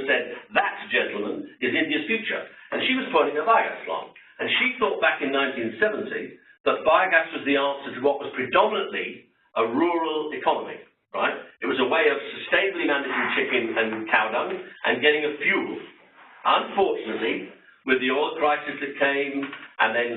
said, that, gentlemen, is India's future. And she was pointing a biogas plant. And she thought back in 1970 that biogas was the answer to what was predominantly a rural economy, right? It was a way of sustainably managing chicken and cow dung and getting a fuel. Unfortunately, with the oil crisis that came and then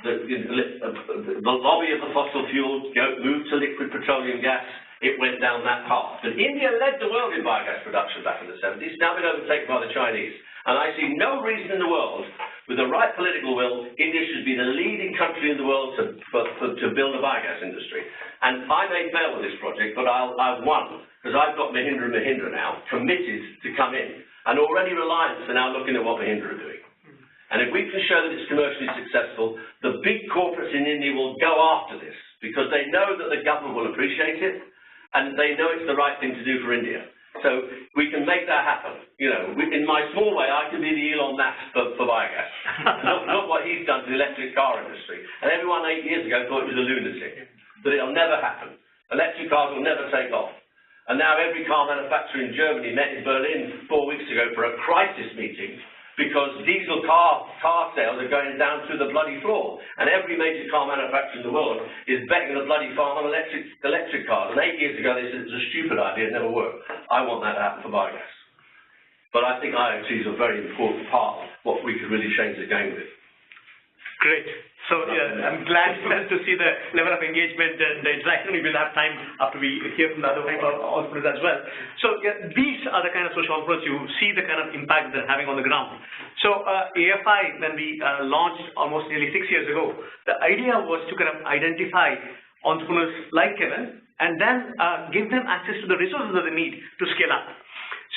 the lobby of the fossil fuels moved to liquid petroleum gas, it went down that path. But India led the world in biogas production back in the 70s, now been overtaken by the Chinese. And I see no reason in the world, with the right political will, India should be the leading country in the world to build a biogas industry. And I may fail with this project, but I've won, because I've got Mahindra & Mahindra now committed to come in. And already Reliance are now looking at what Mahindra are doing. And if we can show that it's commercially successful, the big corporates in India will go after this, because they know that the government will appreciate it, and they know it's the right thing to do for India. So we can make that happen. You know, in my small way, I can be the Elon Musk for biogas. not what he's done to the electric car industry. And everyone 8 years ago thought it was a lunatic. But it'll never happen. Electric cars will never take off. And now every car manufacturer in Germany met in Berlin 4 weeks ago for a crisis meeting, because diesel car sales are going down through the bloody floor. And every major car manufacturer in the world is betting the bloody farm on electric cars. And 8 years ago they said it was a stupid idea, it never worked. I want that to happen for biogas. But I think IoT is a very important part of what we could really change the game with. Great. So yeah, I'm glad to see the level of engagement and interaction. We will have time after we hear from the other entrepreneurs as well. So yeah, these are the kind of social entrepreneurs you see the kind of impact they're having on the ground. So AFI, when we launched almost nearly 6 years ago, the idea was to kind of identify entrepreneurs like Kevin and then give them access to the resources that they need to scale up.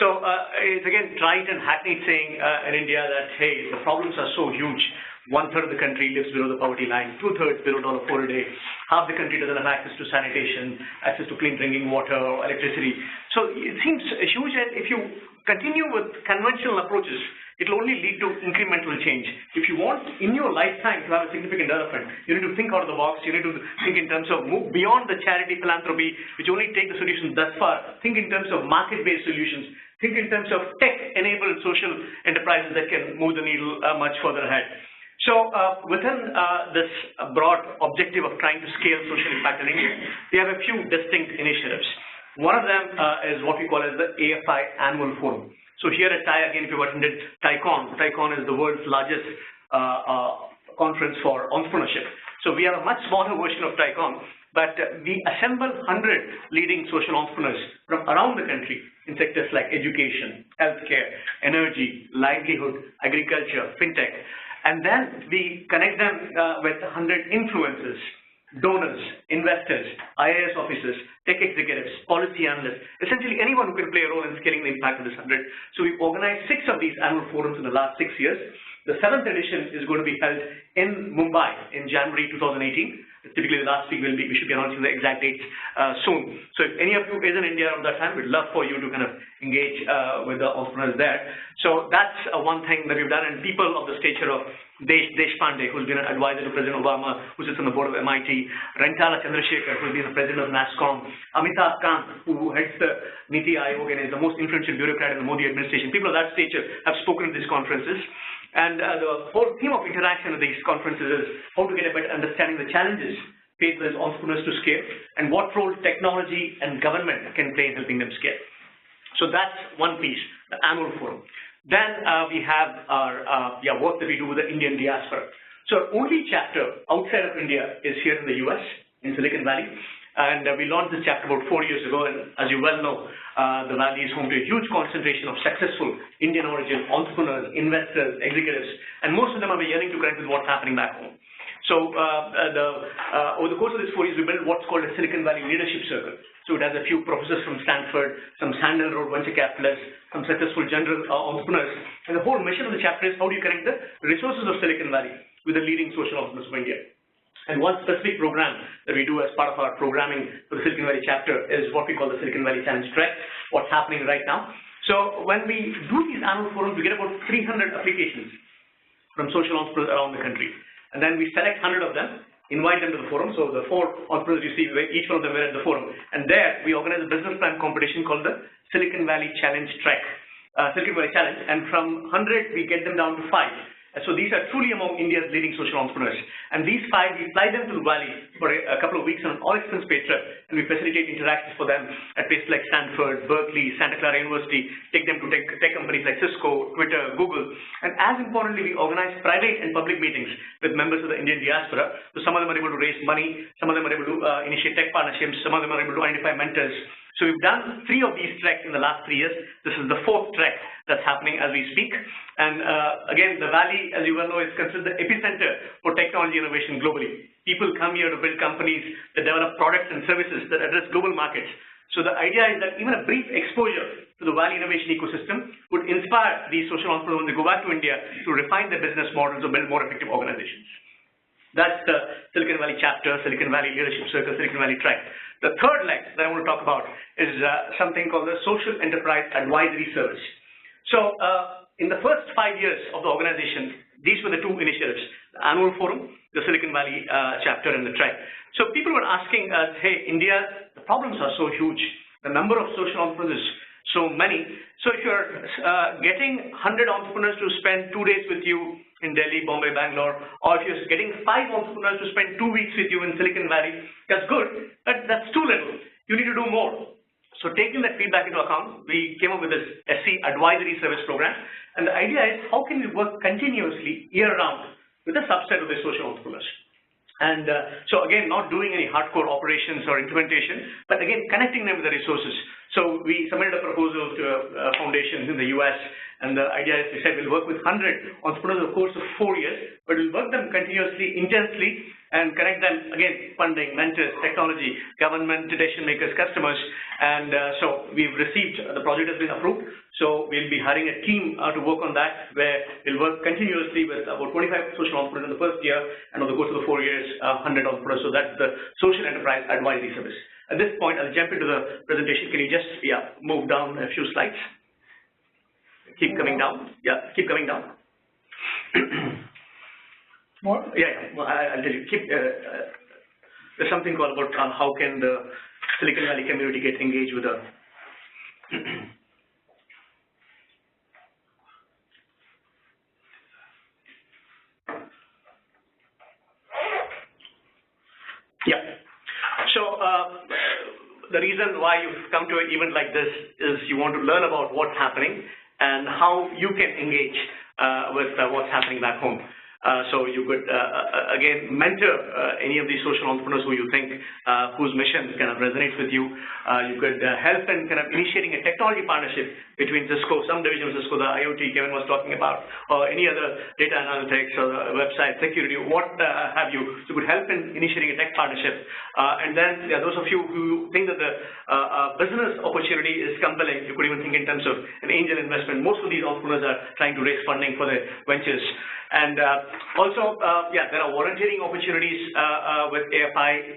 So it's again trite and hackneyed saying in India that, hey, the problems are so huge. 1/3 of the country lives below the poverty line, 2/3 below $1.04 a day. Half the country doesn't have access to sanitation, access to clean drinking water or electricity. So it seems huge, and if you continue with conventional approaches, it will only lead to incremental change. If you want in your lifetime to have a significant development, you need to think out of the box. You need to think in terms of move beyond the charity philanthropy, which only take the solutions thus far. Think in terms of market-based solutions. Think in terms of tech-enabled social enterprises that can move the needle much further ahead. So within this broad objective of trying to scale social impact in India, we have a few distinct initiatives. One of them is what we call as the AFI Annual Forum. So here at TAI, again, if you've attended TAICon is the world's largest conference for entrepreneurship. So we have a much smaller version of TAICon, but we assemble 100 leading social entrepreneurs from around the country in sectors like education, healthcare, energy, livelihood, agriculture, fintech. And then we connect them with 100 influencers, donors, investors, IAS officers, tech executives, policy analysts, essentially anyone who can play a role in scaling the impact of this 100. So we've organized 6 of these annual forums in the last 6 years. The 7th edition is going to be held in Mumbai in January 2018. Typically the last week we should be announcing the exact dates soon. So if any of you is in India around that time, we'd love for you to kind of engage with the entrepreneurs there. So that's one thing that we've done, and people of the stature of Deshpande, who's been an advisor to President Obama, who sits on the board of MIT, Rentala Chandrasekhar, who's been the president of NASSCOM, Amitabh Kant, who heads the Niti Aayog and is the most influential bureaucrat in the Modi administration. People of that stature have spoken at these conferences. And the whole theme of interaction at these conferences is how to get a better understanding of the challenges faced by entrepreneurs to scale and what role technology and government can play in helping them scale. So that's one piece, the annual forum. Then we have our work that we do with the Indian diaspora. So our only chapter outside of India is here in the US, in Silicon Valley. And we launched this chapter about 4 years ago, and as you well know, the Valley is home to a huge concentration of successful Indian origin entrepreneurs, investors, executives, and most of them are yearning to connect with what's happening back home. So over the course of this 4 years, we built what's called a Silicon Valley Leadership Circle. So it has a few professors from Stanford, some Sandal Road venture capitalists, some successful general entrepreneurs. And the whole mission of the chapter is how do you connect the resources of Silicon Valley with the leading social entrepreneurs of India. And one specific program that we do as part of our programming for the Silicon Valley chapter is what we call the Silicon Valley Challenge Trek, what's happening right now. So when we do these annual forums, we get about 300 applications from social entrepreneurs around the country. And then we select 100 of them, invite them to the forum. So the 4 entrepreneurs you see, each one of them were at the forum. And there we organize a business plan competition called the Silicon Valley Challenge Trek. Silicon Valley Challenge, and from 100 we get them down to 5. So these are truly among India's leading social entrepreneurs. And these 5, we fly them to the Valley for a couple of weeks on an all-expense paid trip, and we facilitate interactions for them at places like Stanford, Berkeley, Santa Clara University, take them to tech companies like Cisco, Twitter, Google. And as importantly, we organize private and public meetings with members of the Indian diaspora. So some of them are able to raise money, some of them are able to initiate tech partnerships, some of them are able to identify mentors. So we've done 3 of these treks in the last 3 years. This is the 4th trek that's happening as we speak. And again, the Valley, as you well know, is considered the epicenter for technology innovation globally. People come here to build companies that develop products and services that address global markets. So the idea is that even a brief exposure to the Valley innovation ecosystem would inspire these social entrepreneurs when they go back to India to refine their business models or build more effective organizations. That's the Silicon Valley chapter, Silicon Valley Leadership Circle, Silicon Valley Track. The third leg that I want to talk about is something called the Social Enterprise Advisory Service. So in the first 5 years of the organization, these were the 2 initiatives, the annual forum, the Silicon Valley chapter, and the track. So people were asking us, hey, India, the problems are so huge. The number of social entrepreneurs is so many. So if you're getting 100 entrepreneurs to spend 2 days with you in Delhi, Bombay, Bangalore, or if you're getting 5 entrepreneurs to spend 2 weeks with you in Silicon Valley, that's good, but that's too little. You need to do more. So taking that feedback into account, we came up with this SC Advisory Service Program. And the idea is, how can we work continuously year-round with a subset of the social entrepreneurs? And so again, not doing any hardcore operations or implementation, but again, connecting them with the resources. So we submitted a proposal to foundations in the US, and the idea is, we said we'll work with 100 entrepreneurs over the course of 4 years, but we'll work them continuously, intensely, and connect them, again, funding, mentors, technology, government, decision makers, customers. And so we've received, the project has been approved. So we'll be hiring a team to work on that, where we'll work continuously with about 25 social entrepreneurs in the first year, and over the course of the 4 years, 100 entrepreneurs. So that's the Social Enterprise Advisory Service. At this point, I'll jump into the presentation. Can you just move down a few slides? Keep coming down. Yeah, keep coming down. More? Yeah. Well, I'll tell you. There's something called about how can the Silicon Valley community get engaged with the Yeah. So the reason why you've come to an event like this is you want to learn about what's happening and how you can engage with what's happening back home. So you could, again, mentor any of these social entrepreneurs who you think, whose mission kind of resonates with you. You could help in kind of initiating a technology partnership between Cisco, some division of Cisco, the IoT Kevin was talking about, or any other data analytics or website security, what have you. So you could help in initiating a tech partnership. And then those of you who think that the business opportunity is compelling, you could even think in terms of an angel investment. Most of these entrepreneurs are trying to raise funding for their ventures. And also, there are volunteering opportunities with AFI.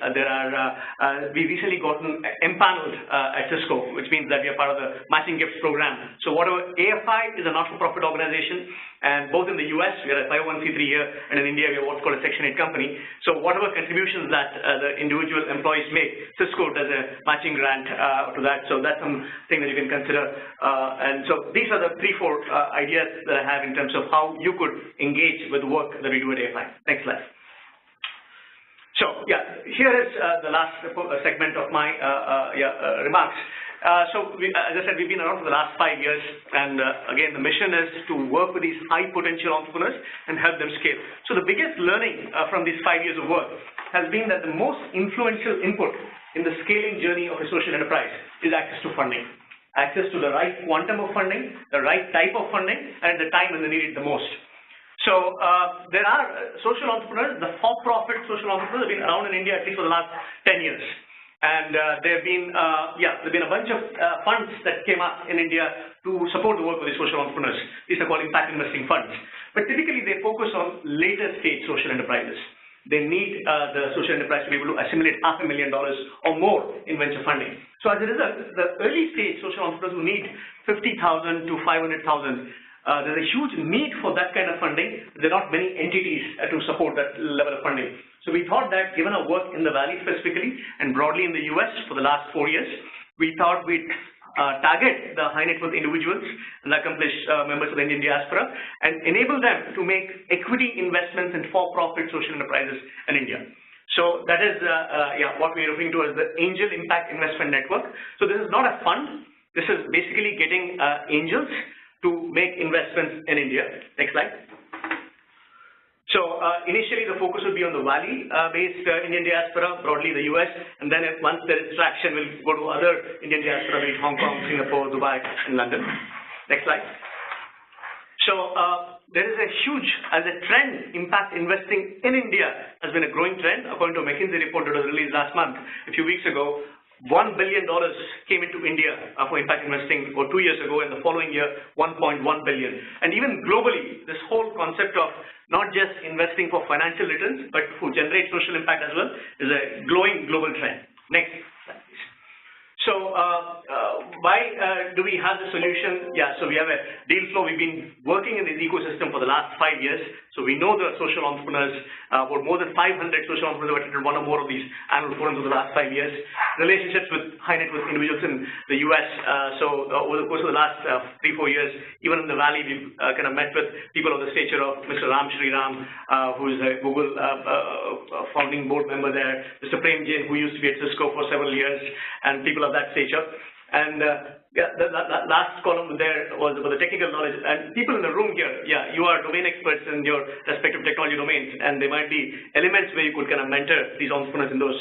We recently gotten empaneled at Cisco, which means that we are part of the matching gifts program. So whatever, AFI is a not-for-profit organization, and both in the US, we are a 501c3 here, and in India, we are what's called a Section 8 company. So whatever contributions that the individual employees make, Cisco does a matching grant to that. So that's something that you can consider. And so these are the 3-4 ideas that I have in terms of how you could engage with the work that we do at AFI. Next slide. So here is the last segment of my remarks. As I said, we've been around for the last 5 years, and again, the mission is to work with these high potential entrepreneurs and help them scale. So the biggest learning from these 5 years of work has been that the most influential input in the scaling journey of a social enterprise is access to funding. Access to the right quantum of funding, the right type of funding, and at the time when they need it the most. So there are social entrepreneurs, the for-profit social entrepreneurs have been around in India at least for the last 10 years. And there have been a bunch of funds that came up in India to support the work of these social entrepreneurs. These are called impact investing funds. But typically they focus on later stage social enterprises. They need the social enterprise to be able to assimilate $500,000 or more in venture funding. So as a result, the early stage social entrepreneurs who need $50,000 to $500,000, there's a huge need for that kind of funding. There are not many entities to support that level of funding. So we thought that given our work in the Valley specifically and broadly in the US for the last 4 years, we thought we'd target the high net worth individuals and accomplished members of the Indian diaspora and enable them to make equity investments in for-profit social enterprises in India. So that is what we are referring to as the Angel Impact Investment Network. So this is not a fund. This is basically getting angels to make investments in India. Next slide. So initially the focus will be on the Valley-based Indian diaspora, broadly the US, and then once there is traction, we'll go to other Indian diaspora, be it Hong Kong, Singapore, Dubai, and London. Next slide. So there is a huge, as a trend, impact investing in India has been a growing trend. According to a McKinsey report that was released last month, a few weeks ago, $1 billion came into India for impact investing, or 2 years ago, and the following year, $1.1 billion. And even globally, this whole concept of not just investing for financial returns, but to generate social impact as well, is a growing global trend. Next slide, please. So why do we have the solution? Yeah, so we have a deal flow. We've been working in this ecosystem for the last 5 years. So we know the social entrepreneurs, for more than 500 social entrepreneurs have attended one or more of these annual forums over the last 5 years. Relationships with high net worth individuals in the US. Over the course of the last 3-4 years, even in the Valley, we've kind of met with people of the stature of Mr. Ram Shriram, who is a Google founding board member there, Mr. Prem Jain, who used to be at Cisco for several years, and people of that stature. And the last column there was about the technical knowledge. And people in the room here, yeah, you are domain experts in your respective technology domains, and there might be elements where you could kind of mentor these entrepreneurs in those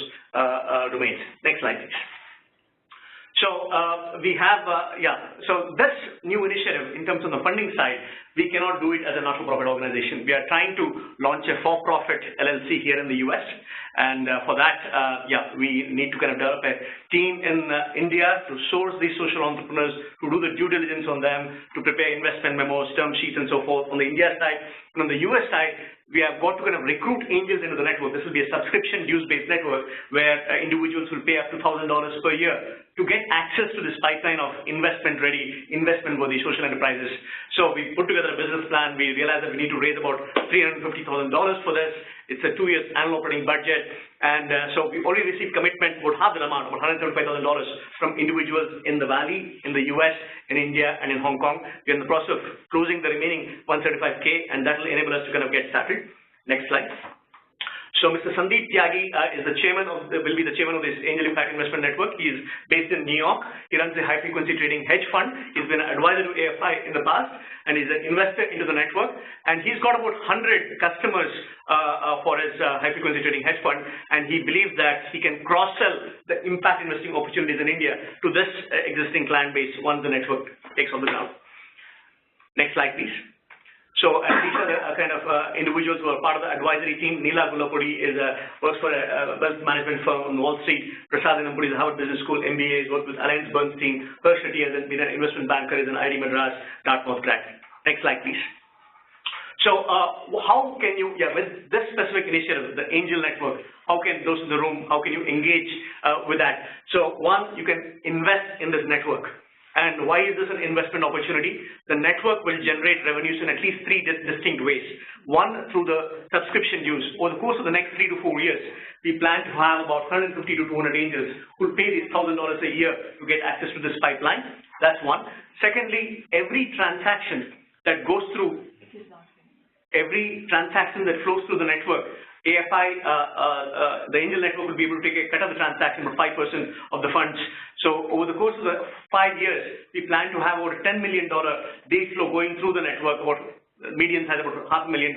domains. Next slide, please. So we have, so this new initiative in terms of the funding side, we cannot do it as a not-for-profit organization. We are trying to launch a for-profit LLC here in the US. And for that, we need to kind of develop a team in India to source these social entrepreneurs, to do the due diligence on them, to prepare investment memos, term sheets, and so forth on the India side. And on the US side, we have got to kind of recruit angels into the network. This will be a subscription dues-based network where individuals will pay up to $1,000 per year to get access to this pipeline of investment-ready, investment-worthy social enterprises. So we put together a business plan. We realized that we need to raise about $350,000 for this. It's a 2-year annual operating budget. And so we've already received commitment about half that amount, about $175,000 from individuals in the Valley, in the US, in India, and in Hong Kong. We're in the process of closing the remaining $175K, and that will enable us to kind of get started. Next slide. So Mr. Sandeep Tyagi is the chairman of will be the chairman of this Angel Impact Investment Network. He is based in New York. He runs a high frequency trading hedge fund. He's been an advisor to AFI in the past, and he's an investor into the network. And he's got about 100 customers for his high frequency trading hedge fund, and he believes that he can cross-sell the impact investing opportunities in India to this existing client base once the network takes on the ground. Next slide, please. So these are the kind of individuals who are part of the advisory team. Neela Gulapudi works for a wealth management firm on Wall Street. Prasad Nampudi is a Harvard Business School MBA. He's worked with Alliance Bernstein. Harsh Shetty has been an investment banker. Is an IIT Madras, Dartmouth grad. Next slide, please. So how can you, with this specific initiative, the Angel Network, how can those in the room, how can you engage with that? So one, you can invest in this network. And why is this an investment opportunity? The network will generate revenues in at least 3 distinct ways. One, through the subscription dues. Over the course of the next 3 to 4 years, we plan to have about 150 to 200 angels who will pay these $1,000 a year to get access to this pipeline. That's one. Secondly, every transaction that goes through, every transaction that flows through the network, AFI, the Angel Network will be able to take a cut of the transaction, about 5% of the funds. So over the course of the 5 years, we plan to have over $10 million deal flow going through the network. About median has about $500,000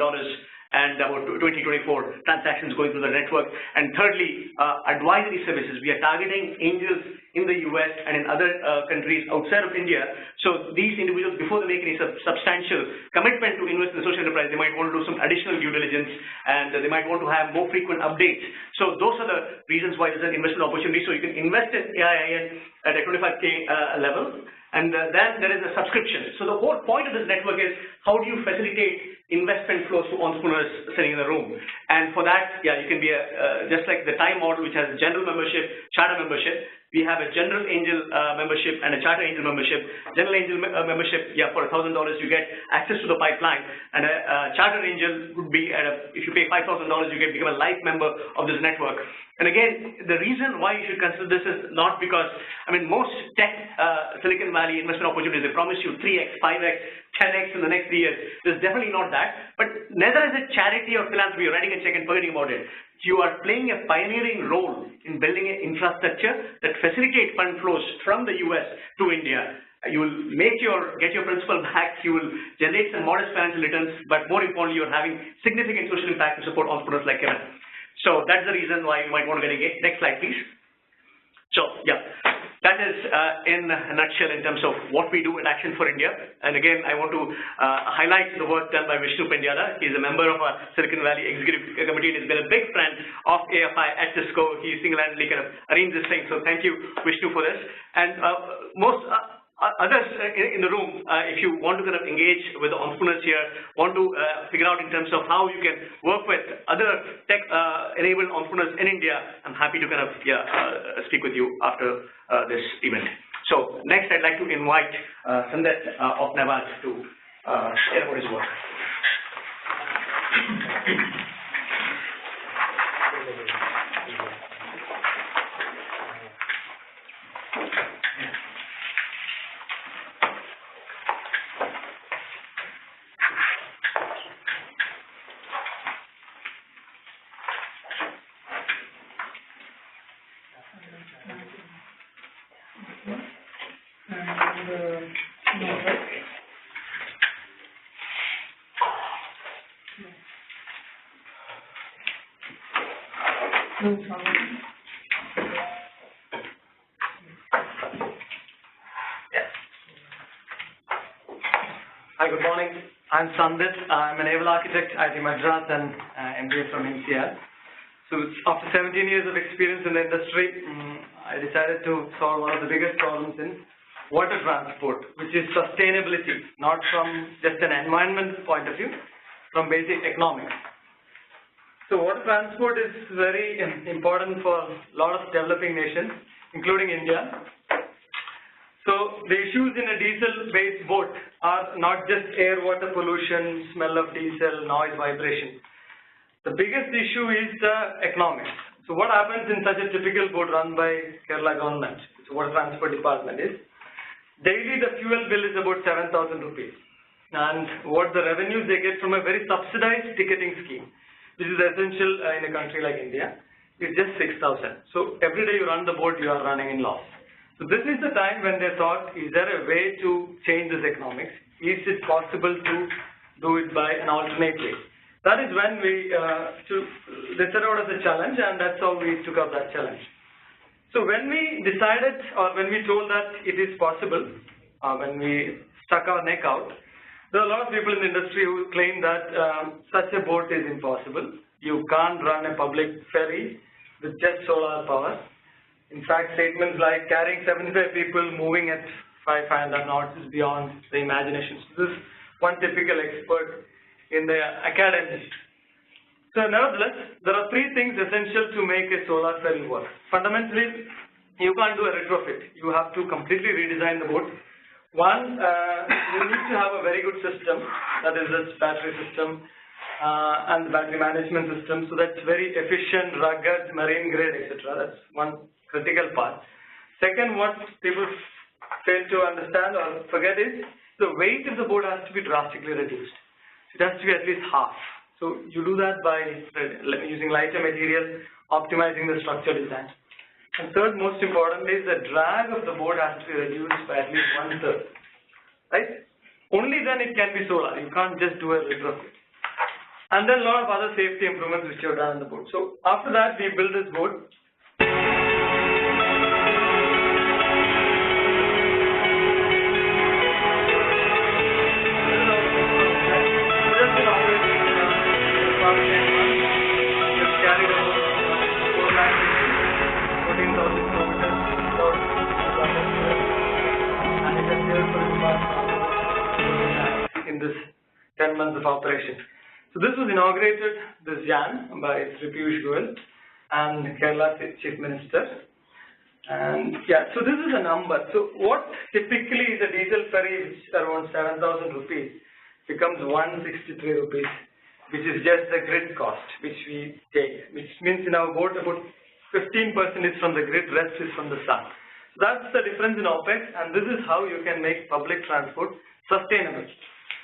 and about 20-24 transactions going through the network. And thirdly, advisory services. We are targeting angels in the US and in other countries outside of India. So these individuals, before they make any substantial commitment to invest in the social enterprise, they might want to do some additional due diligence, and they might want to have more frequent updates. So those are the reasons why there's an investment opportunity. So you can invest in AIIN at a 25K level, and then there is a subscription. So the whole point of this network is, how do you facilitate investment flows to entrepreneurs sitting in the room? And for that, you can be just like the time model, which has general membership, charter membership. We have a general angel membership and a charter angel membership. General angel membership, yeah, for $1,000 you get access to the pipeline, and a charter angel would be if you pay $5,000 you can become a life member of this network. And again, the reason why you should consider this is not because, I mean, most tech Silicon Valley investment opportunities, they promise you 3x, 5x, 10x in the next 3 years. There's definitely not that, but neither is it charity or philanthropy, you're writing a check and forgetting about it. You are playing a pioneering role in building an infrastructure that facilitates fund flows from the US to India. You will get your principal back, you will generate some modest financial returns, but more importantly, you're having significant social impact to support entrepreneurs like Kevin. So that's the reason why you might want to get engaged. Next slide, please. So yeah, that is in a nutshell in terms of what we do at Action for India. And again, I want to highlight the work done by Vishnu Pendyala. He's a member of our Silicon Valley Executive Committee and has been a big friend of AFI at Cisco. He single-handedly kind of arranged this thing. So thank you, Vishnu, for this. And most others in the room, if you want to kind of engage with the entrepreneurs here, want to figure out in terms of how you can work with other tech-enabled entrepreneurs in India, I'm happy to kind of speak with you after this event. So next, I'd like to invite Sandet of Navad to share about his work. Hi, good morning. I'm Sandet. I'm a naval architect at Madras and MBA from NCR. So after 17 years of experience in the industry, I decided to solve one of the biggest problems in water transport, which is sustainability, not from just an environment point of view, from basic economics. So water transport is very important for a lot of developing nations, including India. So the issues in a diesel-based boat are not just air, water pollution, smell of diesel, noise, vibration. The biggest issue is the economics. So what happens in such a typical boat run by Kerala government, so water transport department, is daily the fuel bill is about 7,000 rupees. And what the revenues they get from a very subsidized ticketing scheme, which is essential in a country like India, is just 6,000. So every day you run the boat, you are running in loss. So this is the time when they thought, is there a way to change this economics? Is it possible to do it by an alternate way? That is when they set out as a challenge, and that's how we took up that challenge. So when we decided, or when we told that it is possible, when we stuck our neck out, there are a lot of people in the industry who claim that such a boat is impossible. You can't run a public ferry with just solar power. In fact, statements like carrying 75 people moving at 500 knots is beyond the imagination. So this is one typical expert in the academy. So nevertheless, there are three things essential to make a solar ferry work. Fundamentally, you can't do a retrofit. You have to completely redesign the boat. One, you need to have a very good system, that is this battery system and the battery management system, so that's very efficient, rugged, marine grade, etc. That's one critical part. Second, what people fail to understand or forget is the weight of the boat has to be drastically reduced. It has to be at least half. So you do that by using lighter material, optimizing the structure design. And third, most important, is the drag of the boat has to be reduced by at least 1/3. Right? Only then it can be solar. You can't just do a retrofit. And then a lot of other safety improvements which you have done on the boat. So after that, we built this boat. In this 10 months of operation. So this was inaugurated this Jan by Sri Piyush Goyal and Kerala Chief Minister. And yeah, so this is a number. So what typically is a diesel ferry, which is around 7,000 rupees, becomes 163 rupees, which is just the grid cost, which we take, which means in our boat about 15% is from the grid, rest is from the sun. So that's the difference in OPEX, and this is how you can make public transport sustainable.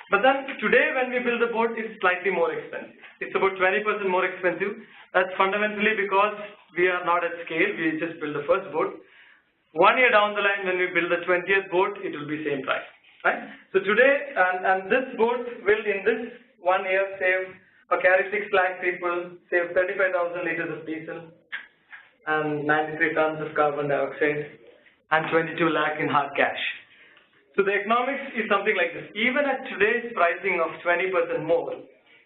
But then today when we build the boat, it's slightly more expensive. It's about 20% more expensive. That's fundamentally because we are not at scale. We just build the first boat. 1 year down the line, when we build the 20th boat, it will be same price, right? So today, and this boat will in this 1 year save or carry 6 lakh people, save 35,000 liters of diesel, and 93 tons of carbon dioxide, and 22 lakh in hard cash. So the economics is something like this. Even at today's pricing of 20% more,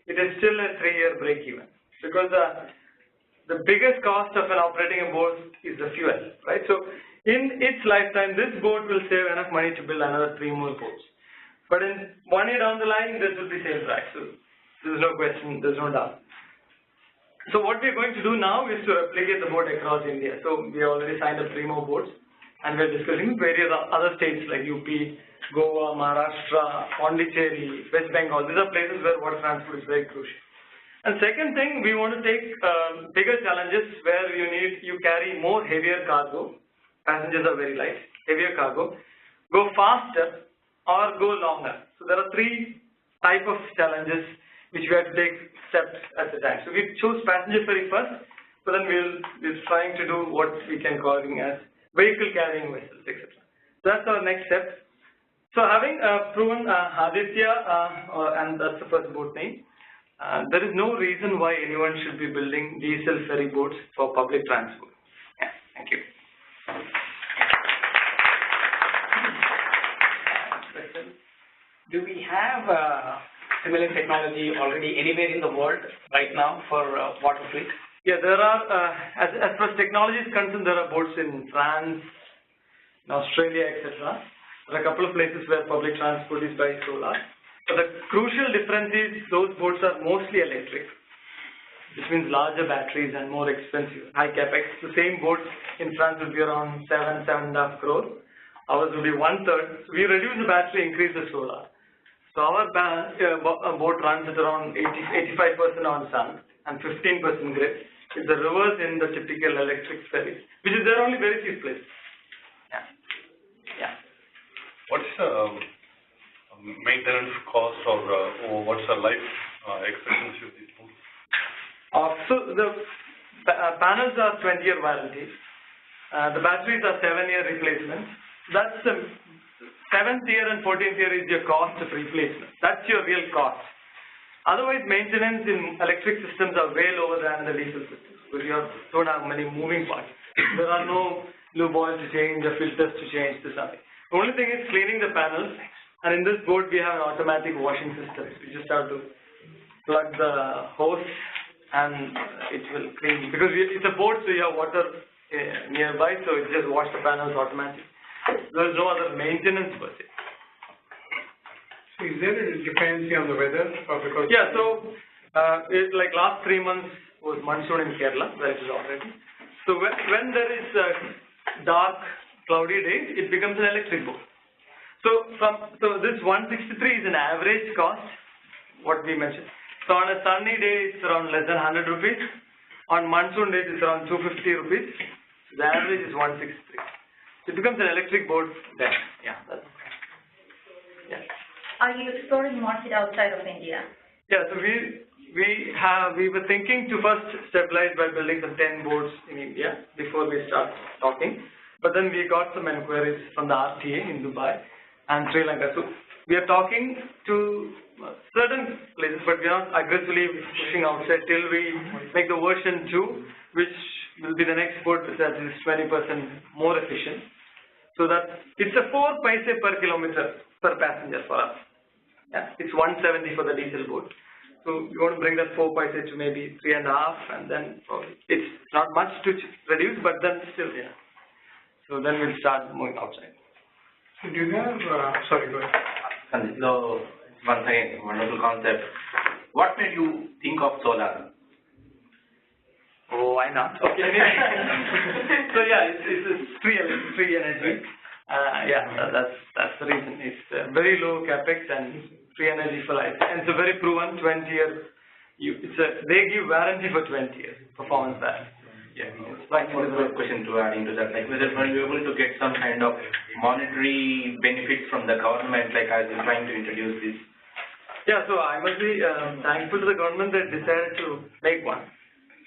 it is still a 3-year break even, because the biggest cost of an operating a boat is the fuel, right? So in its lifetime, this boat will save enough money to build another 3 more boats. But in 1 year down the line, this will be same price. So there's no question, there's no doubt. So what we're going to do now is to replicate the boat across India. So we already signed up 3 more boats, and we're discussing various other states like UP, Goa, Maharashtra, Pondicherry, West Bengal. These are places where water transport is very crucial. And second thing, we want to take bigger challenges where you carry more heavier cargo. Passengers are very light, heavier cargo, go faster or go longer. So there are 3 types of challenges which we have to take steps at the time. So we chose passenger ferry first, but then we're trying to do what we can call as vehicle carrying vessels, etc. That's our next step. So having proven Aditya, and that's the first boat name, there is no reason why anyone should be building diesel ferry boats for public transport. Yeah, thank you. Do we have similar technology already anywhere in the world right now for water fleet? Yeah, there are, as far as technology is concerned, there are boats in France, in Australia, etc. There are a couple of places where public transport is by solar. But the crucial difference is those boats are mostly electric, which means larger batteries and more expensive, high capex. The same boats in France will be around 7.5 crore. Ours will be 1/3. So we reduce the battery, increase the solar. So our boat runs at around 85% on sun and 15% grid. It's the reverse in the typical electric ferries, which is there only very few places. Yeah. Yeah. What's the maintenance cost or what's the life expectancy of these boats? So the panels are 20-year warranty. The batteries are 7-year replacement. That's the 7th year and 14th year is your cost of replacement. That's your real cost. Otherwise, maintenance in electric systems are way lower than the diesel systems, because you don't have many moving parts. There are no lube oil to change or filters to change, there's nothing. The only thing is cleaning the panels, and in this boat we have an automatic washing system. You just have to plug the hose and it will clean. Because it's a boat, so you have water nearby, so it just washes the panels automatically. There is no other maintenance per se. So is there a dependency on the weather? Or because yeah, so like last 3 months was monsoon in Kerala, where it is already. So when there is dark, cloudy days, it becomes an electric boat. So this 163 is an average cost, what we mentioned. So on a sunny day, it's around less than 100 rupees. On monsoon days, it's around 250 rupees. So the average is 163. So it becomes an electric boat then. Yeah. Yeah. Are you exploring market outside of India? Yeah, so we were thinking to first stabilize by building some 10 boats in India before we start talking. But then we got some inquiries from the RTA in Dubai and Sri Lanka. So we are talking to certain places, but we are not aggressively pushing outside till we make the version 2, which will be the next boat that is 20% more efficient. So that it's a 4 paise per kilometer per passenger for us. Yeah, it's 170 for the diesel boat. So we want to bring that 4 paise to maybe 3.5, and then it's not much to reduce, but then still, yeah. So then we'll start moving outside. So do you have, sorry, go ahead. No, once again, wonderful concept. What made you think of solar? Oh, why not? Okay. So yeah, it's free energy. That's the reason. It's very low capex and free energy for life, and it's a very proven 20-year. They give warranty for 20 years, performance warranty. Yeah. One more question to add into that, like whether we're able to get some kind of monetary benefit from the government, like as you're trying to introduce this. Yeah, so I must be thankful to the government that decided to make one,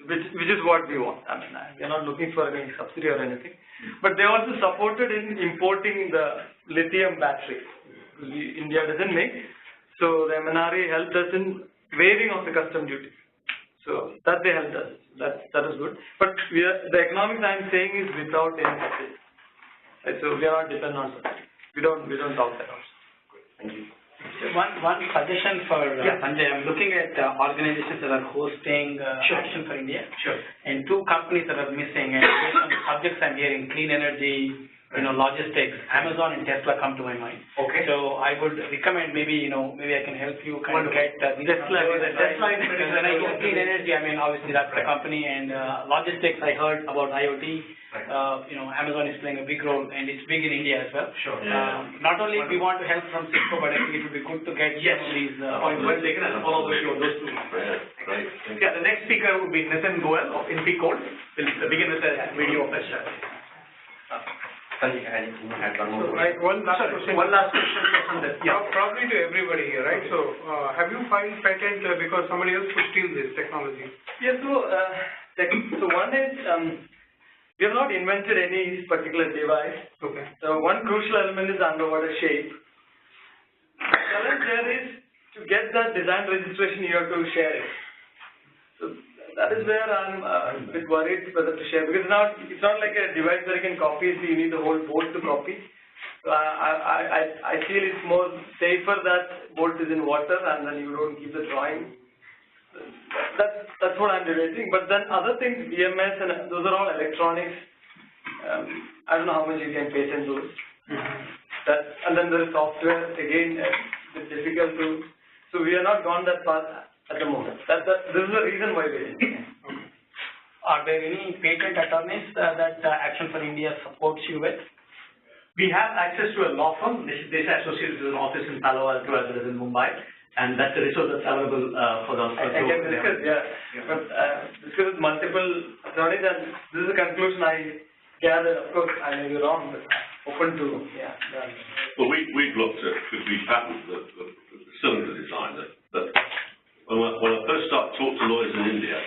which is what we want. I mean, we are not looking for any subsidy or anything, but they also supported in importing the lithium battery. India doesn't make, so the MNRE helped us in waiving of the custom duty. So that they helped us. That is good. But the economics I'm saying is without any subsidy. Right, so we are not dependent on subsidy. We don't talk that out. Thank you. So one suggestion for Sanjay. I'm looking at organizations that are hosting Action for India. Sure. And two companies that are missing. And based on the subjects I'm hearing, clean energy, logistics, Amazon and Tesla come to my mind. Okay. So I would recommend maybe I can help you kind of get Tesla. When I hear clean energy, I mean obviously that's the company, and logistics I heard about IoT. Amazon is playing a big role, and it's big in India as well. Sure. Not only we want to help from Cisco, but I think it would be good to get some of these. Point well taken. I'll follow with you on those two. Right. Yeah, the next speaker would be Nitin Goel of NP Code. We'll begin with a video of that. Sanjay, I had one more. Like one last question. One last question. Yeah, probably to everybody here, right? So, have you filed patent because somebody else could steal this technology? Yeah, so one is, we have not invented any particular device. Okay. So one crucial element is underwater shape. The challenge there is to get that design registration, you have to share it. So that is where I'm a bit worried whether to share, because now it's not like a device that you can copy, so you need the whole board to copy. So I feel it's more safer that board is in water and then you don't keep the drawing. That's what I'm debating. But then other things, BMS and those are all electronics. I don't know how much you can patent those. And then there is software, again, it's difficult to. So we are not gone that far at the moment. This is the reason why we are. Are there any patent attorneys that Action for India supports you with? We have access to a law firm. They associated with an office in Palo Alto as well as in Mumbai, and that's the resource that's available for the. I can discuss, but discuss with multiple attorneys, and this is the conclusion I gathered. Of course, I may be wrong, but open to Well, we've looked at, because we patented the cylinder design that when I first started to talk to lawyers in India,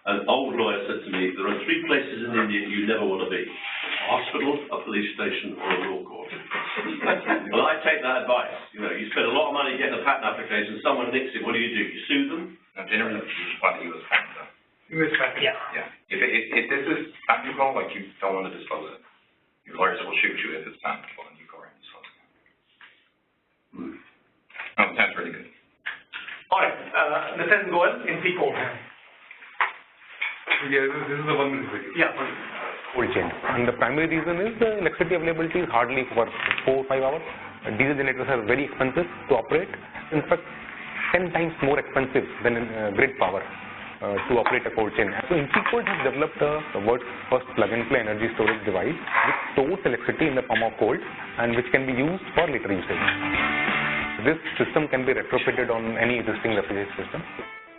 an old lawyer said to me, there are three places in India you never want to be: a hospital, a police station, or a law court. Well, I take that advice. You spend a lot of money getting a patent application, someone nicks it, what do? You sue them? No, generally, you just want a U.S. patent, though. US patent. Yeah. Yeah. If this is patentable, like, you don't want to disclose it. Your lawyers will shoot you if it's patentable and you go around and disclose it. No, it sounds really good. All right, Nitin Goel, NP Code. Yeah, this is the 1 minute video. Yeah. Cold chain. And the primary reason is the electricity availability is hardly for 4 or 5 hours. Diesel generators are very expensive to operate. In fact, 10 times more expensive than grid power to operate a cold chain. So NP Code has developed the world's first plug-and-play energy storage device which stores electricity in the form of cold and which can be used for later usage. This system can be retrofitted on any existing refrigerator system.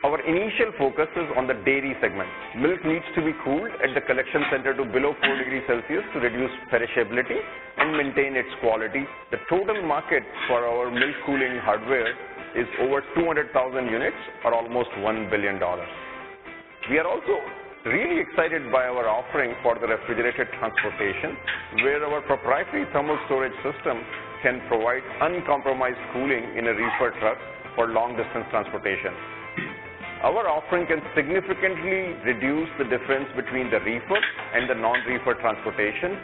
Our initial focus is on the dairy segment. Milk needs to be cooled at the collection center to below 4 degrees Celsius to reduce perishability and maintain its quality. The total market for our milk cooling hardware is over 200,000 units, or almost $1 billion. We are also really excited by our offering for the refrigerated transportation, where our proprietary thermal storage system can provide uncompromised cooling in a reefer truck for long-distance transportation. Our offering can significantly reduce the difference between the reefer and the non-reefer transportation,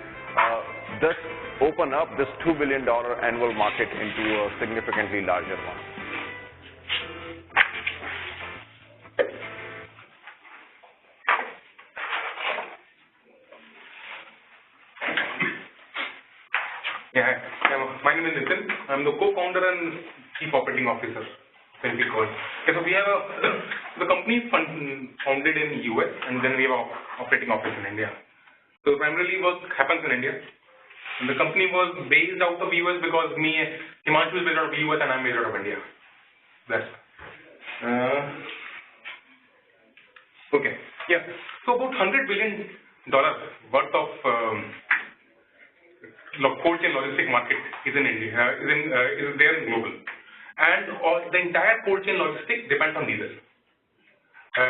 thus open up this $2 billion annual market into a significantly larger one. Yeah, my name is Nitin. I'm the co-founder and chief operating officer when we call. Okay, so we have the company is founded in US, and then we have operating office in India. So primarily work happens in India. And the company was based out of US because Himanshu is based out of US and I'm based out of India. That's okay. Yeah. So about $100 billion worth of cold chain logistic market is in India, is there in global, and the entire cold chain logistics depends on diesel.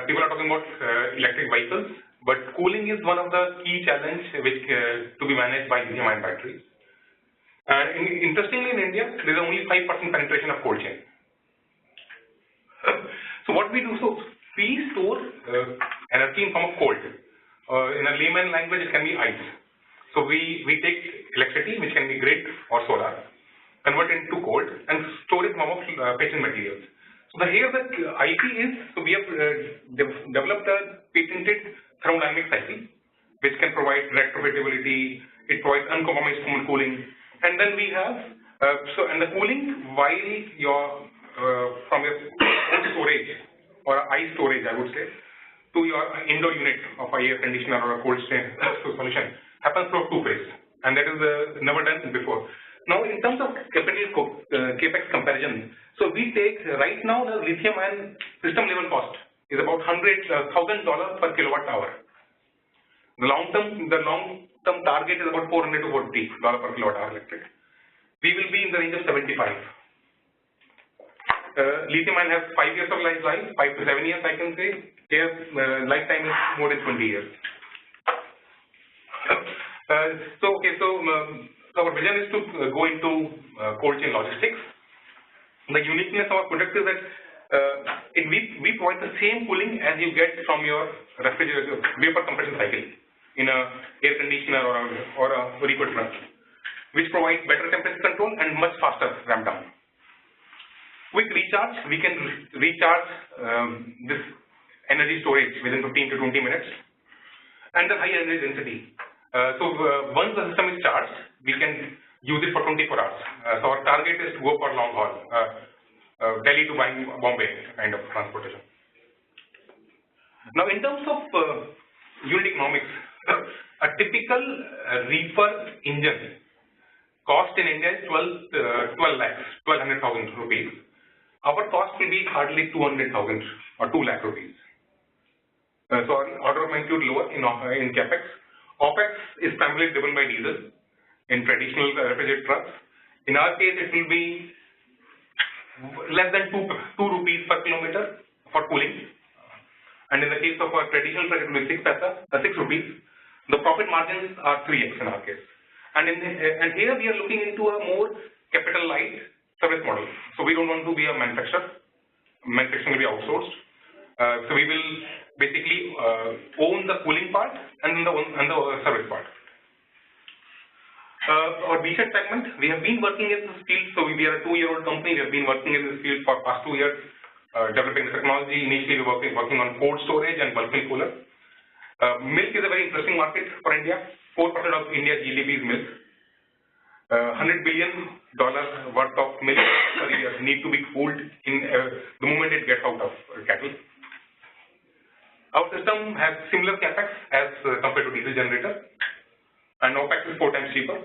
People are talking about electric vehicles, but cooling is one of the key challenges which to be managed by lithium-ion batteries. And interestingly, in India, there is only 5% penetration of cold chain. So what we do, so we store energy in form of cold. In a layman language, it can be ice. So we take electricity, which can be grid or solar, convert it into cold, and store it in form of patent materials. So here the IP is, so we have developed a patented thermodynamic cycle, which can provide retrofitability, it provides uncompromised cooling, and then we have, and the cooling while your, from your cold storage, or ice storage I would say, to your indoor unit of a air conditioner or a cold chain solution, happens through two phases, and that is never done before. Now, in terms of capex comparison, so we take right now the lithium-ion system level cost is about $100,000 per kilowatt hour. The long-term target is about $400 to $450 per kilowatt hour electric. We will be in the range of 75. Lithium-ion has 5 years of life, 5 to 7 years, I can say. Here, lifetime is more than 20 years. So our vision is to go into cold chain logistics. The uniqueness of our product is that we provide the same cooling as you get from your refrigerator vapor compression cycle in a air conditioner or a liquid truck, which provides better temperature control and much faster ramp down. Quick recharge, we can recharge this energy storage within 15 to 20 minutes, and the high energy density. Once the system is charged, we can use it for 24 hours. So our target is to go for long haul, Delhi to Bombay kind of transportation. Now, in terms of unit economics, a typical reefer engine cost in India is 12 lakhs, 1200,000 rupees. Our cost will be hardly 200,000 or 2 lakh rupees. So our order of magnitude lower in capex. OPEX is primarily driven by diesel in traditional refrigerated trucks. In our case, it will be less than 2 rupees per kilometer for cooling. And in the case of a traditional truck, it will be 6 rupees. The profit margins are 3x in our case. And here we are looking into a more capital light service model. So we don't want to be a manufacturer. Manufacturing will be outsourced. So we will basically own the cooling part and the service part. Our B-Shed segment, we have been working in this field. So we are a 2-year-old company. We have been working in this field for past 2 years, developing the technology. Initially, we were working on cold storage and bulk milk cooler. Milk is a very interesting market for India. 4% of India's GDP is milk. $100 billion worth of milk per year need to be cooled in the moment it gets out of cattle. Our system has similar capex as compared to diesel generator, and OPEX is 4 times cheaper.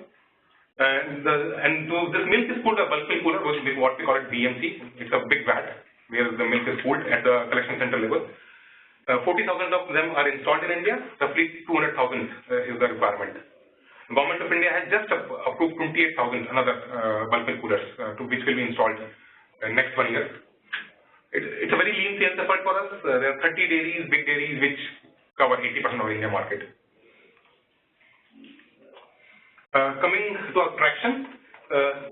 And this milk is cooled by bulk milk cooler, which is what we call it BMC. It's a big vat where the milk is cooled at the collection center level. 40,000 of them are installed in India. Roughly 200,000 is the requirement. The Government of India has just approved 28,000 another bulk milk coolers which will be installed in next 1 year. It's a very lean sales effort for us. There are 30 dairies, big dairies, which cover 80% of the India market. Coming to our traction,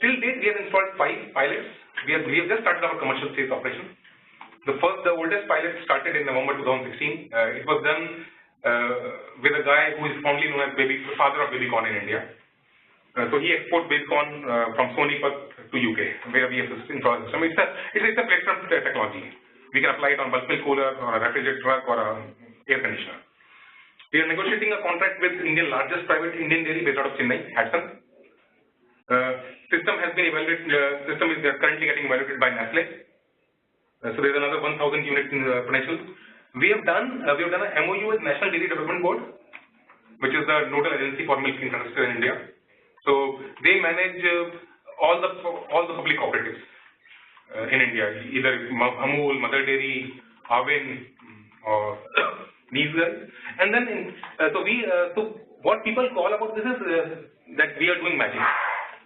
till date we have installed 5 pilots. We have just started our commercial sales operation. The oldest pilot started in November 2016. It was done with a guy who is fondly known as father of baby corn in India. So he exports baby corn from Sonipat to UK, where we have installed system. It's a platform technology. We can apply it on bulk milk cooler or a refrigerated truck or a air conditioner. We are negotiating a contract with India's largest private Indian dairy based out of Chennai, Hudson. System has been evaluated. System is currently getting evaluated by Nestle. So there's another 1,000 units in potential. We have done a MOU with National Dairy Development Board, which is the nodal agency for milk infrastructure in India. So they manage all the public cooperatives in India, either Amul, Mother Dairy, Avin, or these guys. And then so what people call about this is that we are doing magic.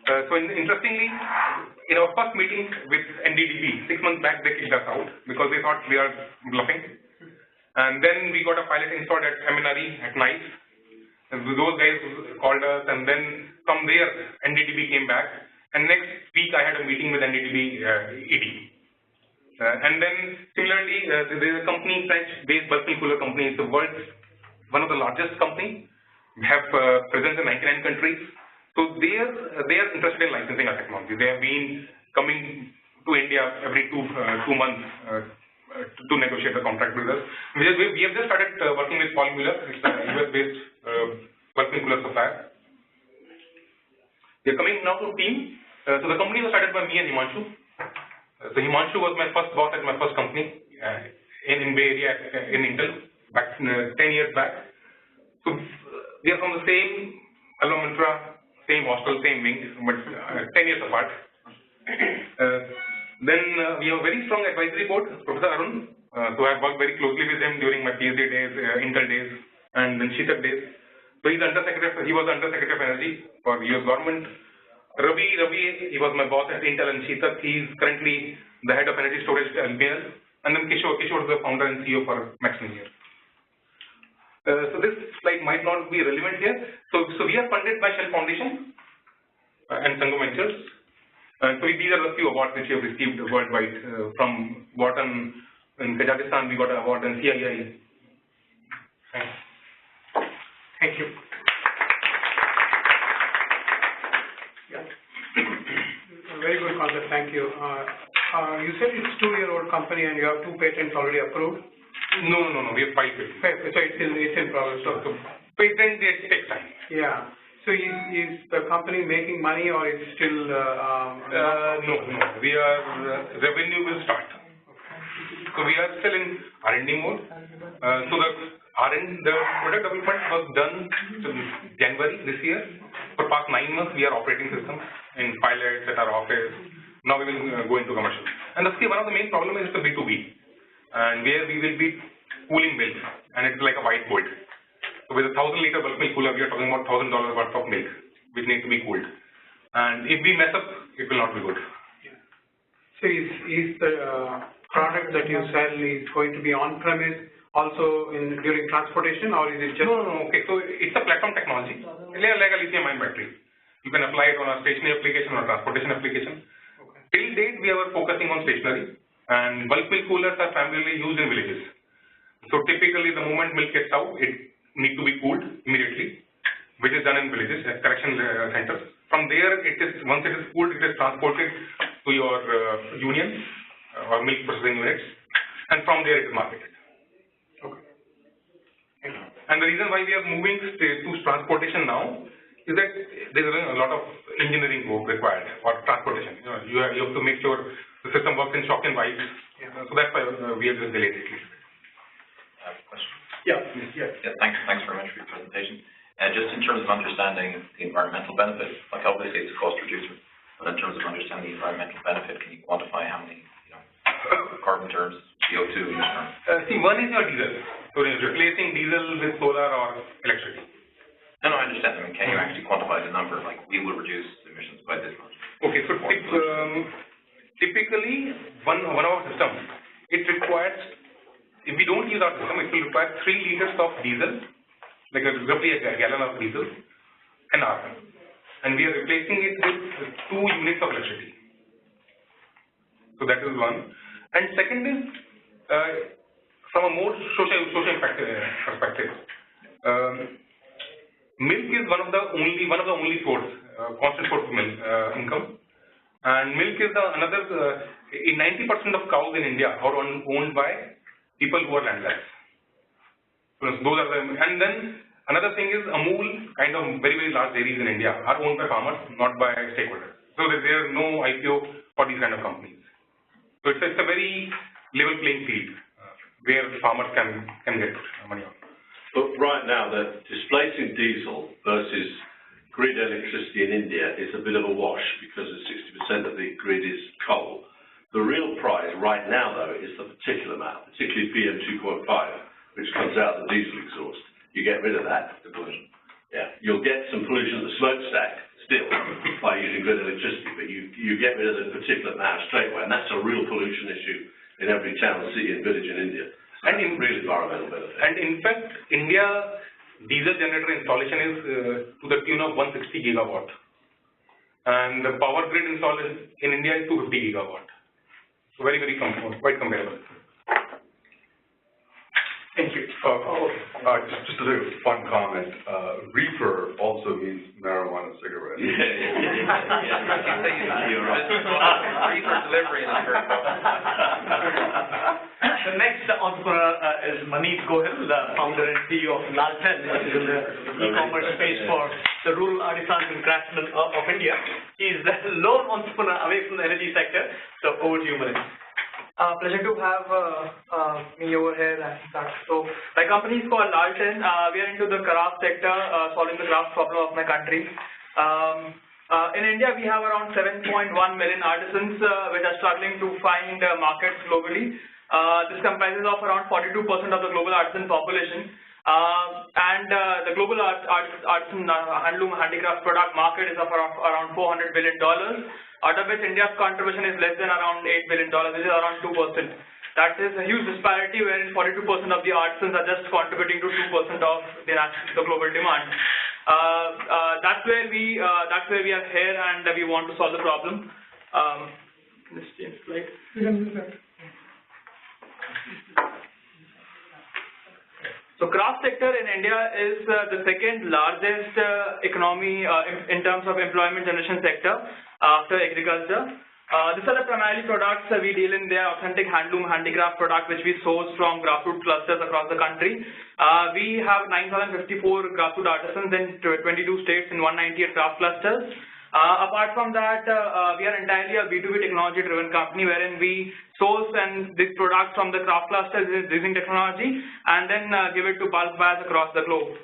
Interestingly, in our first meeting with NDDB 6 months back, they kicked us out because they thought we are bluffing. And then we got a pilot installed at MNRE at night. And those guys called us, and then from there NDDB came back. And next week I had a meeting with NDDB ED. And then similarly, there is a company, French-based bulk milk cooler company. It's the world's one of the largest company. We have presence in 99 countries. So they are interested in licensing our technology. They have been coming to India every two months to negotiate a contract with us. We have just started working with Paul Mueller. It's a US-based bulk milk cooler supplier. We are coming now to team. So the company was started by me and Himanshu. So Himanshu was my first boss at my first company in Bay Area in Intel back 10 years back. So we are from the same alma mater, same hostel, same wing, but 10 years apart. Then we have a very strong advisory board, Professor Arun. So I worked very closely with him during my PhD days, Intel days, and then Sheetak days. So he was Under Secretary of Energy for US government. Ravi, he was my boss at Intel and Sheetak. He's currently the head of energy storage at LBL. And then Kishore is the founder and CEO for Maximilian. So this slide might not be relevant here. So we are funded by Shell Foundation and Sangam Ventures. So these are the few awards which we have received worldwide. From Wharton in Kazakhstan, we got an award in CII. Thanks. Thank you. Very good concept, thank you. You said it's 2-year-old company and you have 2 patents already approved? No, we have 5 patents. So it's in progress. So patent takes time. Yeah. So is the company making money or is still? No. We are revenue will start. So we are still in R&D mode. So the product development was done till January this year. For past 9 months, we are operating systems in pilots at our office. Now we will go into commercial. And one of the main problem is the B2B, and where we will be cooling milk, and it's like a whiteboard. So with a 1,000-liter bulk milk cooler, we are talking about $1,000 worth of milk, which needs to be cooled. And if we mess up, it will not be good. So is the product that you sell is going to be on-premise also during transportation, or is it just? No. Okay, so it's a platform technology, like a lithium-ion battery. You can apply it on a stationary application or a transportation application. Okay. Till date, we are focusing on stationary, and bulk milk coolers are primarily used in villages. So typically, the moment milk gets out, it needs to be cooled immediately, which is done in villages at correction centers. From there, once it is cooled, it is transported to your unions or milk processing units, and from there it is marketed. Okay. And the reason why we are moving to transportation now is that there is a lot of engineering work required for transportation. You have to make sure the system works in shock and vibes. So that's why we have just delayed it. Yeah, thanks very much for your presentation. Just in terms of understanding the environmental benefit, like obviously it's a cost reducer, but in terms of understanding the environmental benefit, can you quantify how many, carbon terms, CO2 terms? See, one is your diesel. So replacing diesel with solar or electricity. No, I understand. I mean, can you actually quantify the number? Like, we will reduce emissions by this much. Okay, so typically, one of our systems, it requires, if we don't use our system, it will require 3 liters of diesel, like roughly a gallon of diesel, an hour. And we are replacing it with 2 units of electricity. So that is one. And second is, from a more social impact perspective, milk is one of the only source, constant source of milk income, and milk is another. 90% of cows in India are owned by people who are landless. So those are and then another thing is Amul, kind of very large dairies in India are owned by farmers, not by stakeholders. So there is no IPO for these kind of companies. So it's a very level playing field where farmers can get money on. But right now, the displacing diesel versus grid electricity in India is a bit of a wash because 60% of the grid is coal. The real prize right now, though, is the particulate matter, particularly PM 2.5, which comes out of the diesel exhaust. You get rid of that, the pollution. Yeah, you'll get some pollution at the smokestack still by using grid electricity, but you get rid of the particulate matter straight away, and that's a real pollution issue in every town, city, and village in India. So and in real environmental benefit. And in fact, India diesel generator installation is to the tune of 160 gigawatt, and the power grid installed in India is 250 gigawatt. So very, quite comparable. Thank you. Just a little fun comment. Reefer also means marijuana cigarette. You're right. Reefer delivery in The next entrepreneur is Manish Gohil, the founder and CEO of Lalten, which is in the e-commerce space for the rural artisans and craftsmen of India. He is the lone entrepreneur away from the energy sector. So over to you, Manish. Pleasure to have me over here. So my company is called Lalten. We are into the craft sector, solving the craft problem of my country. In India, we have around 7.1 million artisans which are struggling to find markets globally. This comprises of around 42% of the global artisan population. The global artisan handloom handicraft product market is of around $400 billion. Out of which India's contribution is less than around $8 billion, which is around 2%. That is a huge disparity, wherein 42% of the artisans are just contributing to 2% of the global demand. That's where we are here, and we want to solve the problem. Let's change slide. So craft sector in India is the second largest economy in terms of employment generation sector after agriculture. These are the primarily products we deal in. They are authentic handloom handicraft products which we source from grassroots clusters across the country. We have 9,054 grassroots artisans in 22 states in 198 craft clusters. Apart from that, we are entirely a B2B technology-driven company wherein we source these products from the craft clusters using technology and then give it to bulk buyers across the globe.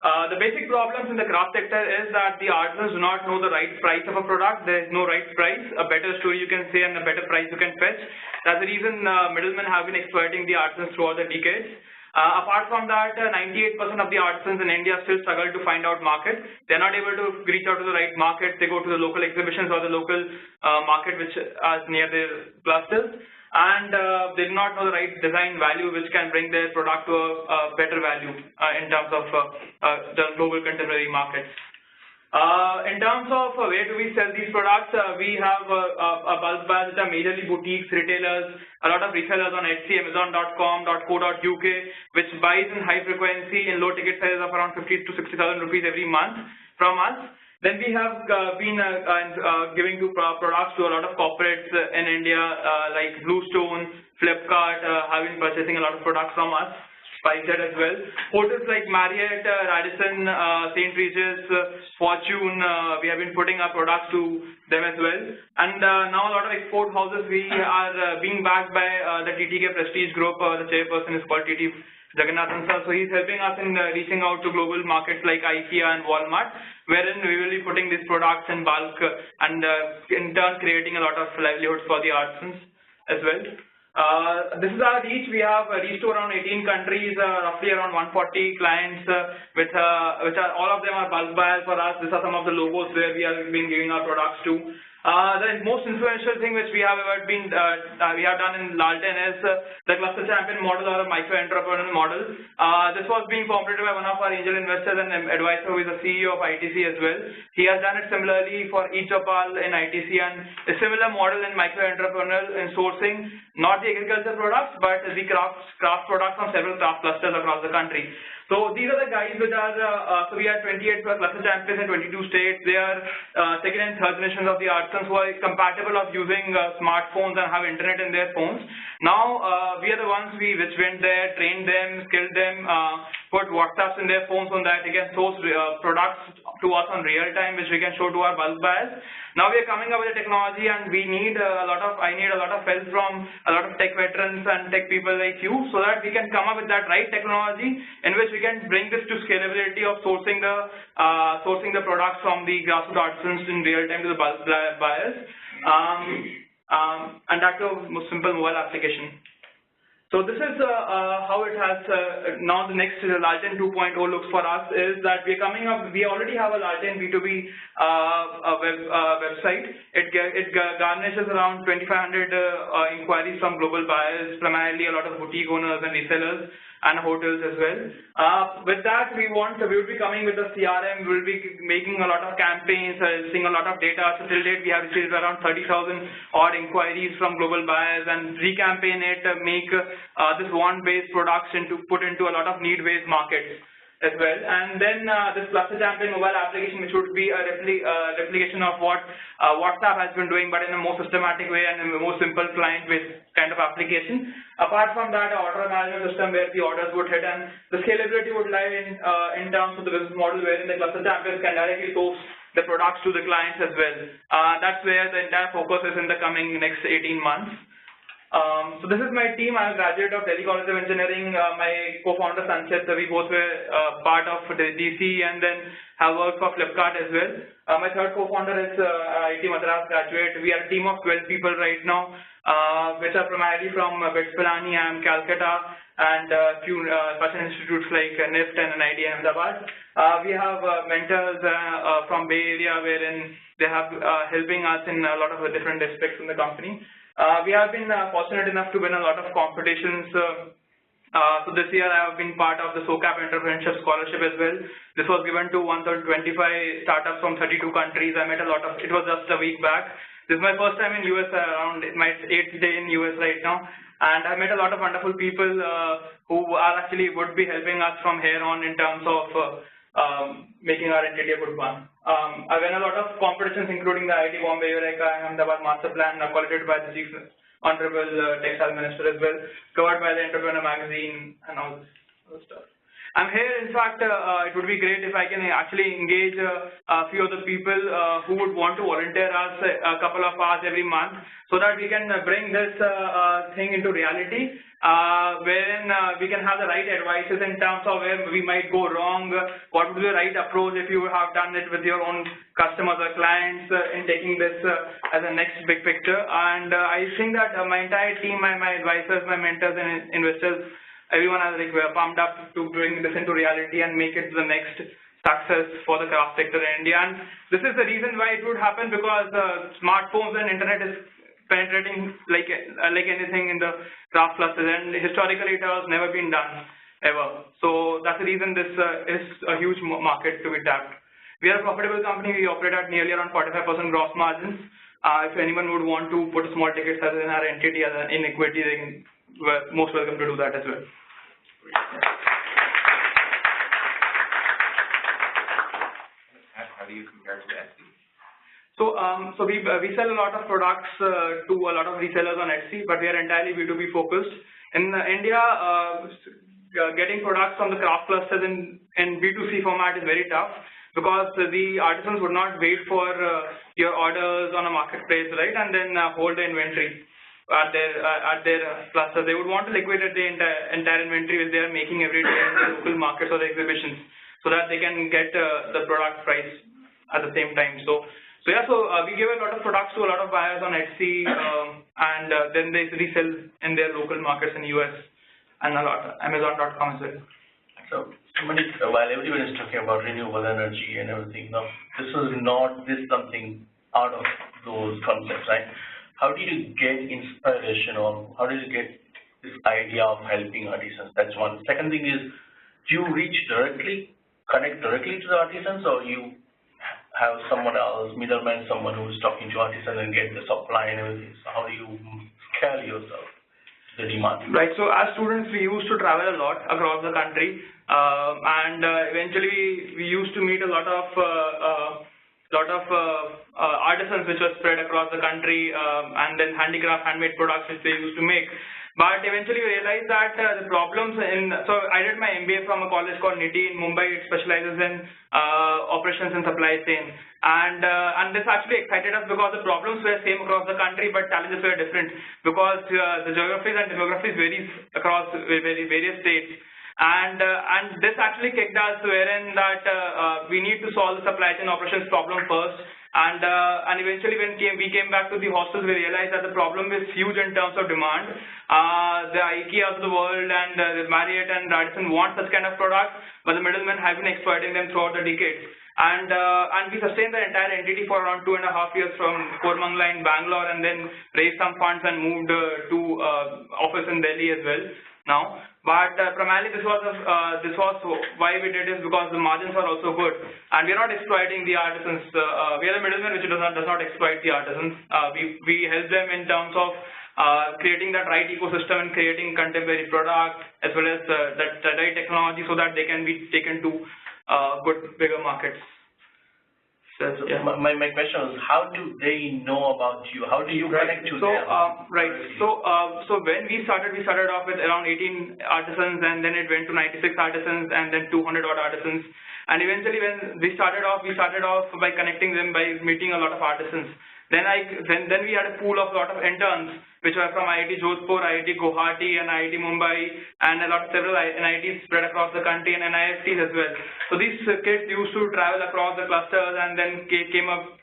The basic problems in the craft sector is that the artisans do not know the right price of a product. There is no right price, a better story you can say and a better price you can fetch. That's the reason middlemen have been exploiting the artisans throughout the decades. Apart from that, 98% of the artisans in India still struggle to find out market. They're not able to reach out to the right market. They go to the local exhibitions or the local market which are near their clusters. And they do not know the right design value which can bring their product to a better value in terms of the global contemporary markets. In terms of where do we sell these products, we have a bulk buyers which are majorly boutiques, retailers, a lot of resellers on Etsy, Amazon.com, .co.uk, which buys in high frequency in low ticket sizes of around 50,000 to 60,000 rupees every month from us. Then we have been giving products to a lot of corporates in India like Bluestone, Flipkart, have been purchasing a lot of products from us. SpiceJet as well. Hotels like Marriott, Radisson, St. Regis, Fortune, we have been putting our products to them as well. And now a lot of export houses, we are being backed by the TTK Prestige Group. The chairperson is called TT Jagannathan sir. So he's helping us in reaching out to global markets like IKEA and Walmart, wherein we will be putting these products in bulk and in turn creating a lot of livelihoods for the artisans as well. This is our reach. We have reached to around 18 countries, roughly around 140 clients, which are all of them are bulk buyers for us. These are some of the logos where we have been giving our products to. The most influential thing which we have done in Lalten is the cluster champion model or a micro entrepreneurial model. This was being formulated by one of our angel investors and advisor who is the CEO of ITC as well. He has done it similarly for each of our in ITC and a similar model in micro entrepreneurial in sourcing not the agriculture products but the craft products from several craft clusters across the country. So these are the guys which are, so we are 28 cluster champions in 22 states. They are second and third generations of the artisans who are compatible of using smartphones and have internet in their phones. Now we are the ones which went there, trained them, skilled them, put WhatsApps in their phones so that they can source products to us on real time, which we can show to our bulk buyers. Now we are coming up with a technology, and I need a lot of help from a lot of tech veterans and tech people like you, so that we can come up with that right technology in which we can bring this to scalability of sourcing the products from the grassroots artisans in real time to the bulk buyers, and that to a simple mobile application. So this is how it has now. The next Largen 2.0 looks for us is that we already have a Largen B2B website. It garnishes around 2,500 inquiries from global buyers, primarily a lot of boutique owners and resellers and hotels as well. With that, we will be coming with the CRM. We'll be making a lot of campaigns, seeing a lot of data. So till date, we have received around 30,000 odd inquiries from global buyers, and recampaign it, make this want-based products put into a lot of need-based markets as well. And then this Cluster Champion mobile application, which would be a replication of what WhatsApp has been doing, but in a more systematic way and in a more simple client-based kind of application. Apart from that, an order management system where the orders would hit, and the scalability would lie in terms of the business model, wherein the Cluster Champions can directly source the products to the clients as well. That's where the entire focus is in the coming next 18 months. So this is my team. I'm a graduate of Delhi College of Engineering. My co-founder Sanchit, we both were part of the DC and then have worked for Flipkart as well. My third co-founder is IIT Madras graduate. We are a team of 12 people right now, which are primarily from BITS Pilani and Calcutta, and a few fashion institutes like NIFT and NIT Ahmedabad. We have mentors from Bay Area, wherein they have helping us in a lot of different aspects in the company. We have been fortunate enough to win a lot of competitions. So this year I have been part of the SOCAP Entrepreneurship Scholarship as well. This was given to 125 startups from 32 countries. I met a lot of, it was just a week back. This is my first time in US, around my 8th day in US right now. And I met a lot of wonderful people who are actually would be helping us from here on in terms of making our entity a good one. I won a lot of competitions, including the IIT Bombay Eureka Ahmedabad Master Plan, accredited by the Chief Honorable Textile Minister as well, covered by the Entrepreneur Magazine and all this other stuff. I'm here, in fact, it would be great if I can actually engage a few other people who would want to volunteer us a couple of hours every month, so that we can bring this thing into reality, wherein we can have the right advices in terms of where we might go wrong, what would be the right approach if you have done it with your own customers or clients in taking this as a next big picture. And I think that my entire team, my advisors, my mentors and investors, everyone is pumped up to bring this into reality and make it the next success for the craft sector in India. And this is the reason why it would happen, because smartphones and internet is penetrating like anything in the craft clusters, and historically it has never been done ever. So that's the reason this is a huge market to be tapped. We are a profitable company. We operate at nearly around 45% gross margins. If anyone would want to put a small ticket size in our entity as an equity, they can most welcome to do that as well. How do you compare to Etsy? So we sell a lot of products to a lot of resellers on Etsy, but we are entirely B2B focused. In India, getting products from the craft clusters in B2C format is very tough, because the artisans would not wait for your orders on a marketplace, right, and then hold the inventory at their cluster. They would want to liquidate the entire inventory which they are making every day in the local markets or the exhibitions, so that they can get the product price at the same time. So we give a lot of products to a lot of buyers on Etsy, and then they resell in their local markets in US and a lot Amazon.com as well. So while everyone is talking about renewable energy and everything, now this is something out of those concepts, right? How did you get inspiration, or how did you get this idea of helping artisans? That's one. Second thing is, do you connect directly to the artisans, or you have someone else, middleman, someone who's talking to artisans and get the supply and everything? So how do you scale yourself to the demand? Right. So as students, we used to travel a lot across the country, and eventually we used to meet a lot of artisans which were spread across the country, and then handmade products which they used to make. But eventually we realized that the problems so I did my MBA from a college called NITI in Mumbai. It specializes in operations and supply chain. And this actually excited us because the problems were same across the country, but challenges were different because the geographies and demographies varies across various states. And this actually kicked us wherein that we need to solve the supply chain operations problem first. And eventually when we came back to the hostels, we realized that the problem is huge in terms of demand. The IKEA of the world and the Marriott and Radisson want such kind of products, but the middlemen have been exploiting them throughout the decades. And we sustained the entire entity for around 2.5 years from Koramangala in Bangalore, and then raised some funds and moved to office in Delhi as well now. But primarily this was why we did this, because the margins are also good, and we are not exploiting the artisans. We are the middleman which does not exploit the artisans. We help them in terms of creating that right ecosystem and creating contemporary products as well as that right technology, so that they can be taken to good bigger markets. So yeah. My question was, how do they know about you? How do you connect to them? Right. So when we started off with around 18 artisans, and then it went to 96 artisans, and then 200 odd artisans. And eventually when we started off by connecting them by meeting a lot of artisans. Then we had a pool of lot of interns, which were from IIT Jodhpur, IIT Guwahati, and IIT Mumbai, and several NITs spread across the country, and NIFTs as well. So these kids used to travel across the clusters, and then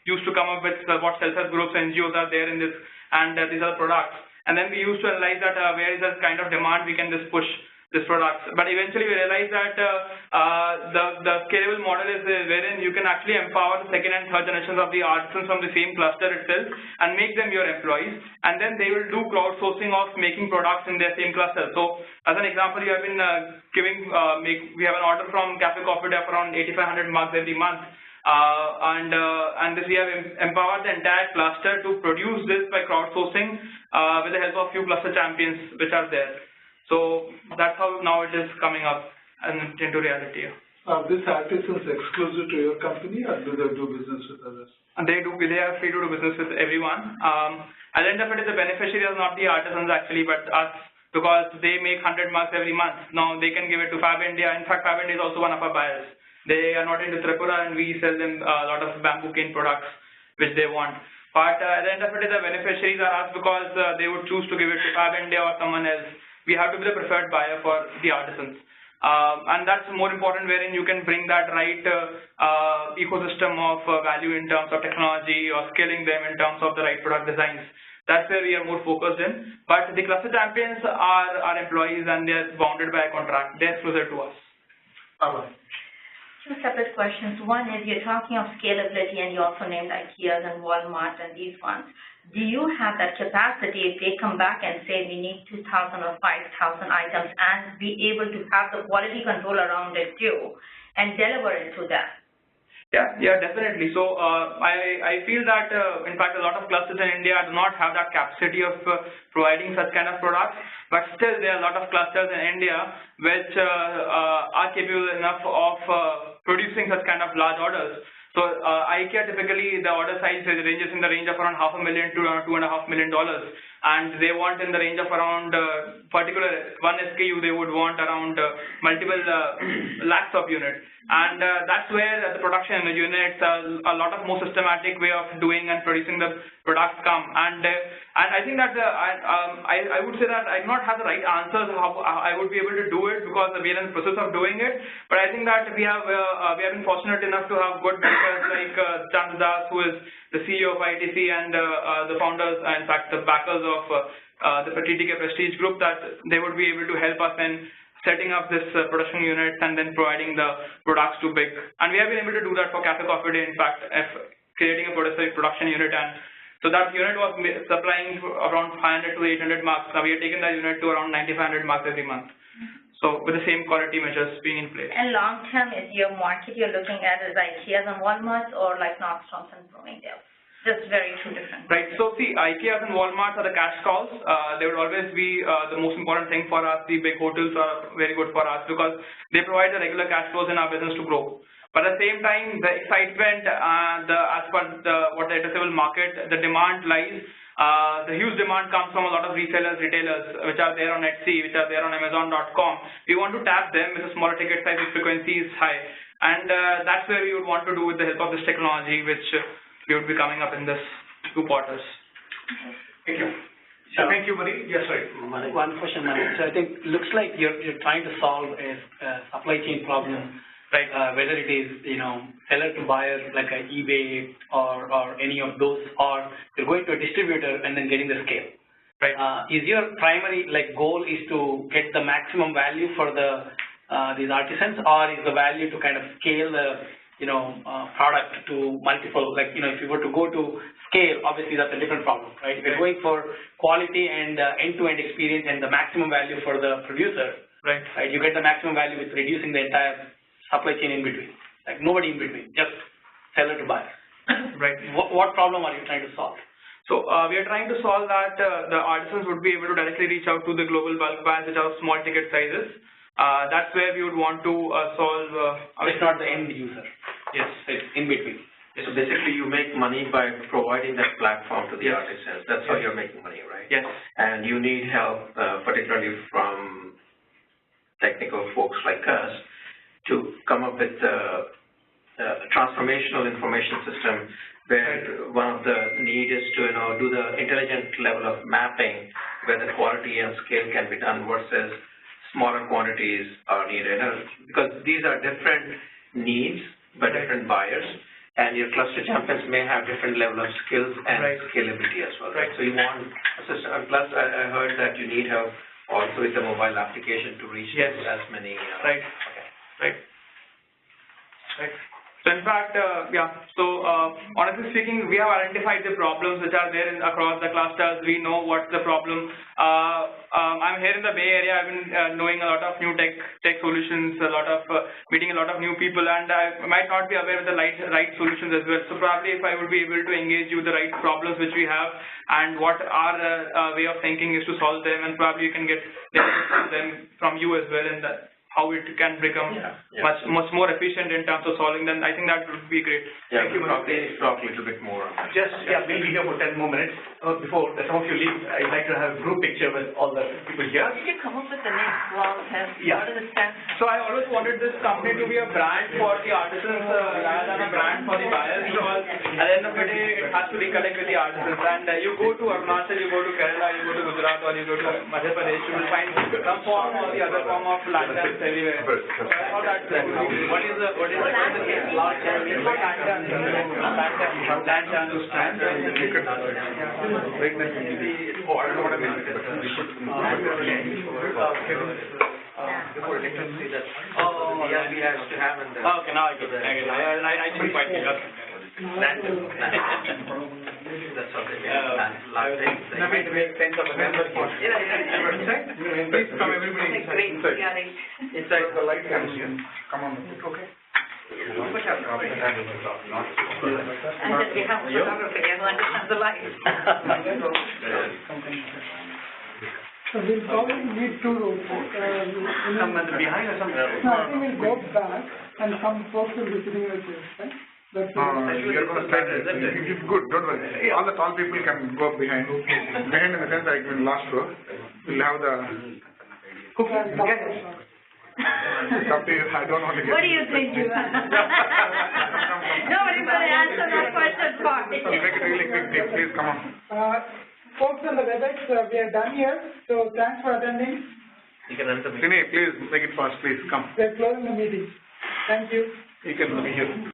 used to come up with what self-help groups, NGOs are there in this, and these are the products. And then we used to analyze that where is the kind of demand we can just push this products. But eventually we realized that the scalable model is wherein you can actually empower the second and third generations of the artisans from the same cluster itself and make them your employees, and then they will do crowdsourcing of making products in their same cluster. So as an example, you have been we have an order from Cafe Coffee Day of around 8,500 mugs every month. And this we have empowered the entire cluster to produce this by crowdsourcing with the help of few cluster champions which are there. So that's how now it is coming up and into reality. Are these artisans exclusive to your company, or do they do business with others? And they are free to do business with everyone. At the end of it, the beneficiary is not the artisans actually, but us, because they make 100 mugs every month. Now they can give it to Fab India. In fact, Fab India is also one of our buyers. They are not into Tripura, and we sell them a lot of bamboo cane products which they want. But at the end of it, the beneficiaries are us, because they would choose to give it to Fab India or someone else. We have to be the preferred buyer for the artisans. And that's more important, wherein you can bring that right ecosystem of value in terms of technology, or scaling them in terms of the right product designs. That's where we are more focused in. But the cluster champions are our employees, and they are bounded by a contract. They're closer to us. Two separate questions. One is, you're talking of scalability, and you also named IKEAs and Walmart and these ones. Do you have that capacity if they come back and say we need 2,000 or 5,000 items, and be able to have the quality control around it too and deliver it to them? Yeah, definitely. So I feel that in fact a lot of clusters in India do not have that capacity of providing such kind of products, but still there are a lot of clusters in India which are capable enough of producing such kind of large orders. So IKEA, typically the order size ranges in the range of around $500,000 to around $2.5 million, and they want in the range of around particular one SKU they would want around multiple lakhs of units, and that's where the production in the units, a lot of more systematic way of doing and producing the products come. And I think that I would say that I do not have the right answers how I would be able to do it, because we are in the process of doing it. But I think that we have been fortunate enough to have good backers like Chandra Das, who is the CEO of ITC, and the founders, in fact the backers of the TTK Prestige Group, that they would be able to help us in setting up this production units and then providing the products to big. And we have been able to do that for Cafe Coffee Day, in fact, creating a production unit. And so that unit was supplying around 500 to 800 marks. Now we have taken that unit to around 9,500 marks every month. So with the same quality measures being in place. And long term, is your market you're looking at is IKEAs and Walmarts, or like Nordstroms and Bloomingdale's? Just very two different. Right. So see, IKEAs and Walmarts are the cash cows. They would always be the most important thing for us. The big hotels are very good for us because they provide the regular cash flows in our business to grow. But at the same time, the excitement, as per what the addressable market, the demand lies The huge demand comes from a lot of resellers, retailers, which are there on Etsy, which are there on Amazon.com. We want to tap them with a smaller ticket size, which frequency is high. And that's where we would want to do with the help of this technology, which we would be coming up in this 2 quarters. Thank you. So, thank you, Mani. Yes, sorry. One question, Mani. So I think looks like you're trying to solve a supply chain problem, right? Whether it is seller to buyer like a eBay or any of those, or you're going to a distributor and then getting the scale. Right. Is your primary goal is to get the maximum value for the these artisans, or is the value to kind of scale the product to multiple, if you were to go to scale, obviously that's a different problem, right? If you're going for quality and end-to-end experience and the maximum value for the producer, right? You get the maximum value with reducing the entire supply chain in between, like nobody in between, just seller to buyer. Right. What problem are you trying to solve? So we are trying to solve that the artisans would be able to directly reach out to the global bulk buyers which are of small ticket sizes. That's where we would want to solve. It's not the end user. Yes, it's in between. So basically you make money by providing that platform to the artisans. That's how you're making money, right? Yes. And you need help, particularly from technical folks like us, to come up with a transformational information system where one of the need is to do the intelligent level of mapping where the quality and scale can be done versus smaller quantities are needed, because these are different needs by different buyers, and your cluster champions may have different level of skills and scalability as well. Right. So you want a system. Plus, I heard that you need help also with the mobile application to reach as many. Right. Okay. Right. Right. So in fact, honestly speaking, we have identified the problems which are there across the clusters. We know what's the problem. I'm here in the Bay Area. I've been knowing a lot of new tech solutions, meeting a lot of new people, and I might not be aware of the right solutions as well. So probably if I would be able to engage you with the right problems which we have and what our way of thinking is to solve them, and probably you can get them from you as well, and how it can become much more efficient in terms of solving them. I think that would be great. Yeah, Thank you. Probably talk a little bit more. Just, we'll be here for 10 more minutes. Before some of you leave, I'd like to have a group picture with all the people here. Did you come up with the name Wow Test? Yeah. What does it stand for? So I always wanted this company to be a brand for the artisans rather than a brand for the buyers, because at the end of the day, it has to reconnect with the artisans. And you go to Arunachal, you go to Kerala, you go to Gujarat, or you go to Madhya Pradesh, you will find some form or the other form of lanterns everywhere. So I thought that what is the case? Lantern means what? Lantern to stand. Break this into the, I don't know what I mean, but we put some before electricity, that's we have to have in the... Okay, now I get it. I didn't quite get it. Lantern. That's what they I mean, to make sense of a member. Please come everybody inside. Inside the light comes in. Come on. Okay. And then we have a photographer who understands the light. So we'll probably need 2 rows. Someone behind or something? No, I think we'll go back and some folks will be sitting in the chairs, right? You're going to start it. It's good, don't worry. All the tall people can go behind. Behind in the sense, like in last row, we'll have the... It's up to you. I don't want to get... What do you think, Jiva? Nobody's going to answer that question for me. Make it really quick, Dave. Please, come on. Folks on the WebEx, we are done here. So thanks for attending. You can enter me. Sine, please make it fast, please. Come. We are closing the meeting. Thank you. You can be here.